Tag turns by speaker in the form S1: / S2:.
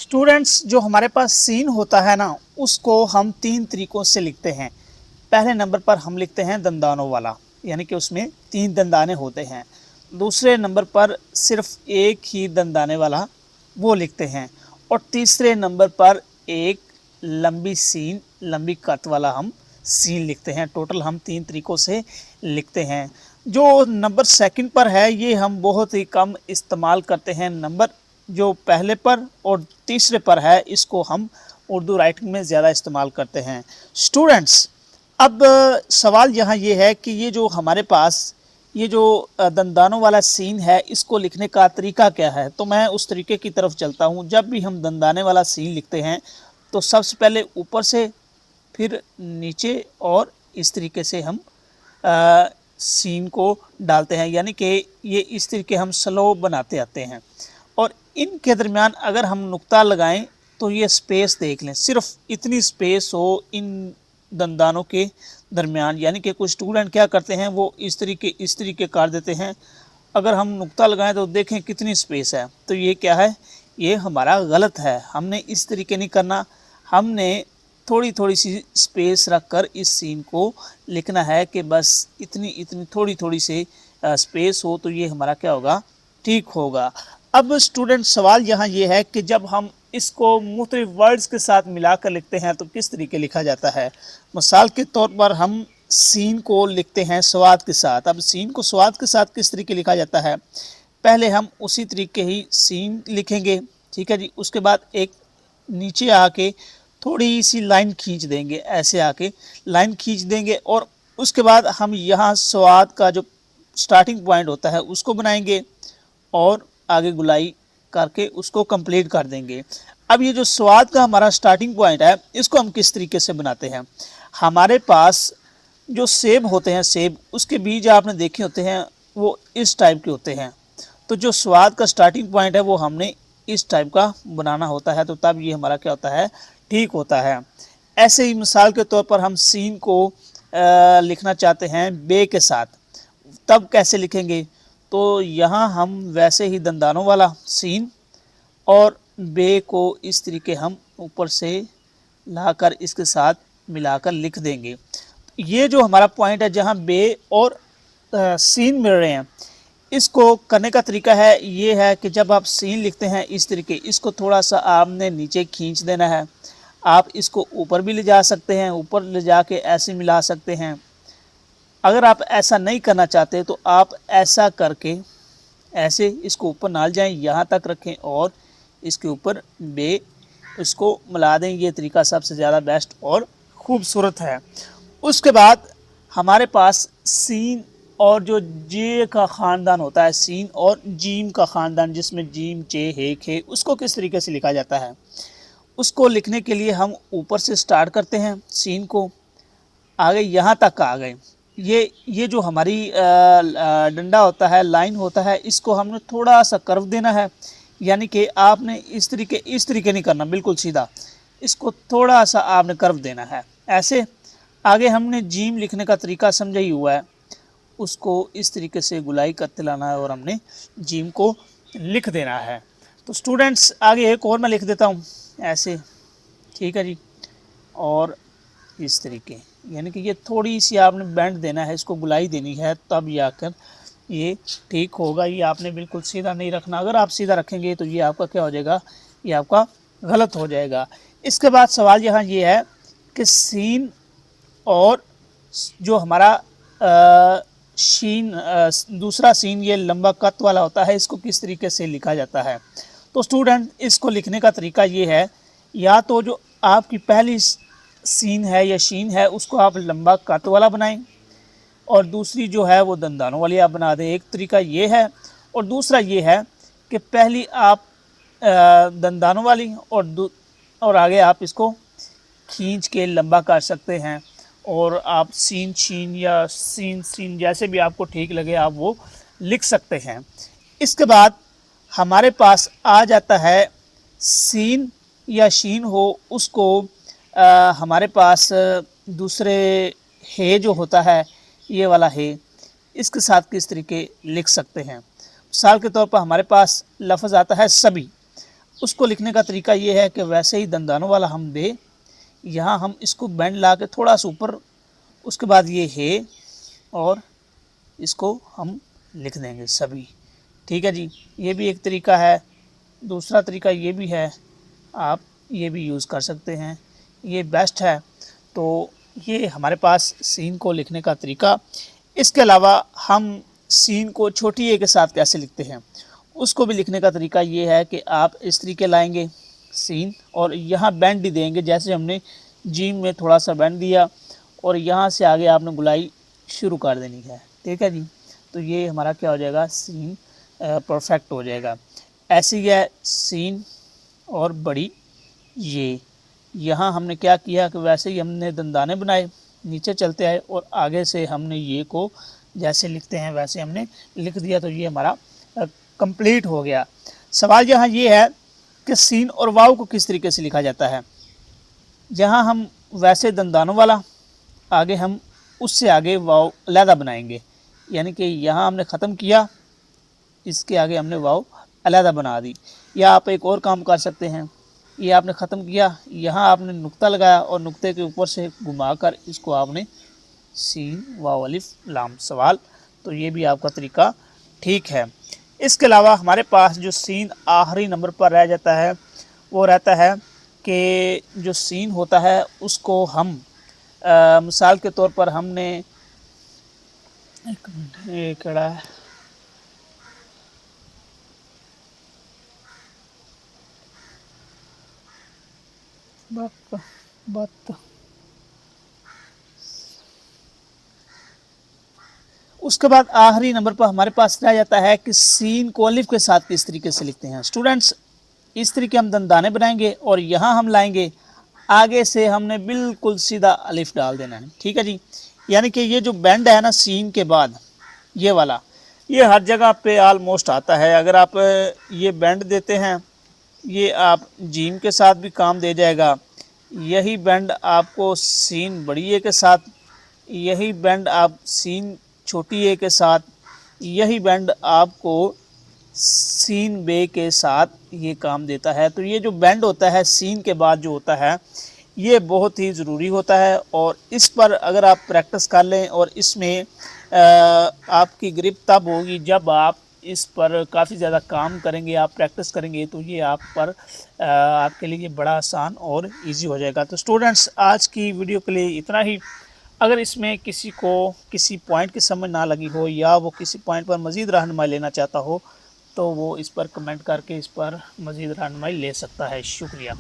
S1: Students, जो हमारे पास scene होता है ना, उसको हम तीन तरीक़ों से लिखते हैं। पहले नंबर पर हम लिखते हैं दंदानों वाला, यानी कि उसमें तीन दंदाने होते हैं। दूसरे नंबर पर सिर्फ एक ही दंदाने वाला वो लिखते हैं। और तीसरे नंबर पर एक लंबी सीन, लंबी कत वाला हम सीन लिखते हैं। टोटल हम तीन तरीक़ों से लिखते हैं। जो नंबर सेकंड पर है ये हम बहुत ही कम इस्तेमाल करते हैं। नंबर जो पहले पर और तीसरे पर है इसको हम उर्दू राइटिंग में ज़्यादा इस्तेमाल करते हैं। स्टूडेंट्स, अब सवाल यहाँ ये है कि ये जो हमारे पास ये जो दंदानों वाला सीन है इसको लिखने का तरीका क्या है। तो मैं उस तरीके की तरफ चलता हूँ। जब भी हम दंदाने वाला सीन लिखते हैं तो सबसे पहले ऊपर से, फिर नीचे, और इस तरीके से हम सीन को डालते हैं, यानी कि ये इस तरीके हम स्लो बनाते आते हैं। और इनके दरमियान अगर हम नुक्ता लगाएं तो ये स्पेस देख लें, सिर्फ इतनी स्पेस हो इन दंदानों के दरमियान। यानी कि कुछ स्टूडेंट क्या करते हैं, वो इस तरीके कर देते हैं। अगर हम नुक्ता लगाएं तो देखें कितनी स्पेस है, तो ये क्या है, ये हमारा गलत है। हमने इस तरीके नहीं करना, हमने थोड़ी थोड़ी सी स्पेस रखकर इस सीन को लिखना है कि बस इतनी इतनी थोड़ी थोड़ी सी स्पेस हो, तो ये हमारा क्या होगा, ठीक होगा। अब स्टूडेंट, सवाल यहाँ ये है कि जब हम इसको मुख्तलिफ वर्ड्स के साथ मिलाकर लिखते हैं तो किस तरीके लिखा जाता है। मिसाल के तौर पर हम सीन को लिखते हैं स्वाद के साथ। अब सीन को स्वाद के साथ किस तरीके लिखा जाता है, पहले हम उसी तरीके ही सीन लिखेंगे, ठीक है जी। उसके बाद एक नीचे आके थोड़ी सी लाइन खींच देंगे, ऐसे आके लाइन खींच देंगे, और उसके बाद हम यहाँ स्वाद का जो स्टार्टिंग पॉइंट होता है उसको बनाएंगे और आगे गुलाई करके उसको कंप्लीट कर देंगे। अब ये जो स्वाद का हमारा स्टार्टिंग पॉइंट है इसको हम किस तरीके से बनाते हैं। हमारे पास जो सेब होते हैं, सेब, उसके बीज आपने देखे होते हैं, वो इस टाइप के होते हैं। तो जो स्वाद का स्टार्टिंग पॉइंट है वो हमने इस टाइप का बनाना होता है, तो तब ये हमारा क्या होता है, ठीक होता है। ऐसे ही मिसाल के तौर पर हम सीन को लिखना चाहते हैं बे के साथ, तब कैसे लिखेंगे, तो यहाँ हम वैसे ही दंदानों वाला सीन और बे को इस तरीके हम ऊपर से लाकर इसके साथ मिलाकर लिख देंगे। ये जो हमारा पॉइंट है जहाँ बे और सीन मिल रहे हैं, इसको करने का तरीका है ये है कि जब आप सीन लिखते हैं इस तरीके, इसको थोड़ा सा आपने नीचे खींच देना है। आप इसको ऊपर भी ले जा सकते हैं, ऊपर ले जाके ऐसे मिला सकते हैं। अगर आप ऐसा नहीं करना चाहते तो आप ऐसा करके ऐसे इसको ऊपर ना जाएं, यहाँ तक रखें और इसके ऊपर बे इसको मिला दें। ये तरीका सबसे ज़्यादा बेस्ट और ख़ूबसूरत है। उसके बाद हमारे पास सीन और जो जे का ख़ानदान होता है, सीन और जीम का ख़ानदान, जिसमें जीम, चे, हे, खे, उसको किस तरीके से लिखा जाता है। उसको लिखने के लिए हम ऊपर से स्टार्ट करते हैं, सीन को आगे यहाँ तक आ गए। ये जो हमारी डंडा होता है, लाइन होता है, इसको हमने थोड़ा सा कर्व देना है। यानी कि आपने इस तरीके नहीं करना बिल्कुल सीधा, इसको थोड़ा सा आपने कर्व देना है ऐसे। आगे हमने जीम लिखने का तरीका समझा ही हुआ है, उसको इस तरीके से गुलाई करते लाना है और हमने जीम को लिख देना है। तो स्टूडेंट्स, आगे एक और मैं लिख देता हूँ ऐसे, ठीक है जी। और इस तरीके, यानी कि ये थोड़ी सी आपने बैंड देना है, इसको गुलाई देनी है, तब जाकर ये ठीक होगा। ये आपने बिल्कुल सीधा नहीं रखना। अगर आप सीधा रखेंगे तो ये आपका क्या हो जाएगा, ये आपका गलत हो जाएगा। इसके बाद सवाल यहाँ ये है कि सीन और जो हमारा दूसरा सीन, ये लंबा कत वाला होता है, इसको किस तरीके से लिखा जाता है। तो स्टूडेंट, इसको लिखने का तरीका ये है, या तो जो आपकी पहली सीन है या शीन है उसको आप लंबा कत वाला बनाएं, और दूसरी जो है वो दंदानों वाली आप बना दें। एक तरीका ये है, और दूसरा ये है कि पहली आप दंदानों वाली और आगे आप इसको खींच के लंबा कर सकते हैं, और आप सीन शीन या सीन सीन जैसे भी आपको ठीक लगे आप वो लिख सकते हैं। इसके बाद हमारे पास आ जाता है सीन या शीन हो, उसको हमारे पास दूसरे हे जो होता है, ये वाला हे, इसके साथ किस तरीके लिख सकते हैं। मिसाल के तौर पर हमारे पास लफ्ज़ आता है सभी। उसको लिखने का तरीका ये है कि वैसे ही दंदानों वाला हम दे, यहाँ हम इसको बैंड ला के थोड़ा सा ऊपर, उसके बाद ये है और इसको हम लिख देंगे सभी। ठीक है जी, ये भी एक तरीका है। दूसरा तरीका ये भी है, आप ये भी यूज़ कर सकते हैं, ये बेस्ट है। तो ये हमारे पास सीन को लिखने का तरीका। इसके अलावा हम सीन को छोटी ए के साथ कैसे लिखते हैं, उसको भी लिखने का तरीका ये है कि आप इस तरीके लाएंगे सीन और यहाँ बैंड ही देंगे, जैसे हमने जीम में थोड़ा सा बैंड दिया और यहाँ से आगे आपने गुलाई शुरू कर देनी है। ठीक है जी, तो ये हमारा क्या हो जाएगा, सीन परफेक्ट हो जाएगा। ऐसी है सीन और बड़ी ये। यहाँ हमने क्या किया कि वैसे ही हमने दंदाने बनाए, नीचे चलते आए और आगे से हमने ये को जैसे लिखते हैं वैसे हमने लिख दिया, तो ये हमारा कंप्लीट हो गया। सवाल यहाँ ये है कि सीन और वाव को किस तरीके से लिखा जाता है। जहाँ हम वैसे दंदानों वाला, आगे हम उससे आगे वाव अलहदा बनाएंगे, यानी कि यहाँ हमने ख़त्म किया, इसके आगे हमने वाव अलहदा बना दी। या आप एक और काम कर सकते हैं, ये आपने ख़त्म किया, यहाँ आपने नुक्ता लगाया और नुक्ते के ऊपर से घुमाकर इसको आपने सीन वाव अलिफ लाम सवाल, तो ये भी आपका तरीका ठीक है। इसके अलावा हमारे पास जो सीन आखिरी नंबर पर रह जाता है वो रहता है कि जो सीन होता है उसको हम मिसाल के तौर पर हमने एक मिनट, ये कड़ा है, बात उसके बाद आखिरी नंबर पर हमारे पास रह जाता है कि सीन को अलिफ के साथ किस तरीके से लिखते हैं। स्टूडेंट्स, इस तरीके हम दंदाने बनाएंगे और यहाँ हम लाएंगे, आगे से हमने बिल्कुल सीधा अलिफ डाल देना है। ठीक है जी, यानी कि ये जो बैंड है ना सीन के बाद ये वाला, ये हर जगह पे आलमोस्ट आता है। अगर आप ये बैंड देते हैं, ये आप जीम के साथ भी काम दे जाएगा, यही बैंड आपको सीन बड़ी ए के साथ, यही बैंड आप सीन छोटी ए के साथ, यही बैंड आपको सीन बे के साथ ये काम देता है। तो ये जो बैंड होता है सीन के बाद जो होता है, ये बहुत ही ज़रूरी होता है और इस पर अगर आप प्रैक्टिस कर लें और इसमें आपकी ग्रिप तब होगी जब आप इस पर काफ़ी ज़्यादा काम करेंगे, आप प्रैक्टिस करेंगे, तो ये आप पर आपके लिए बड़ा आसान और इजी हो जाएगा। तो स्टूडेंट्स, आज की वीडियो के लिए इतना ही। अगर इसमें किसी को किसी पॉइंट की समझ ना लगी हो या वो किसी पॉइंट पर मज़ीद रहनुमाई लेना चाहता हो, तो वो इस पर कमेंट करके इस पर मज़ीद रहनुमाई ले सकता है। शुक्रिया।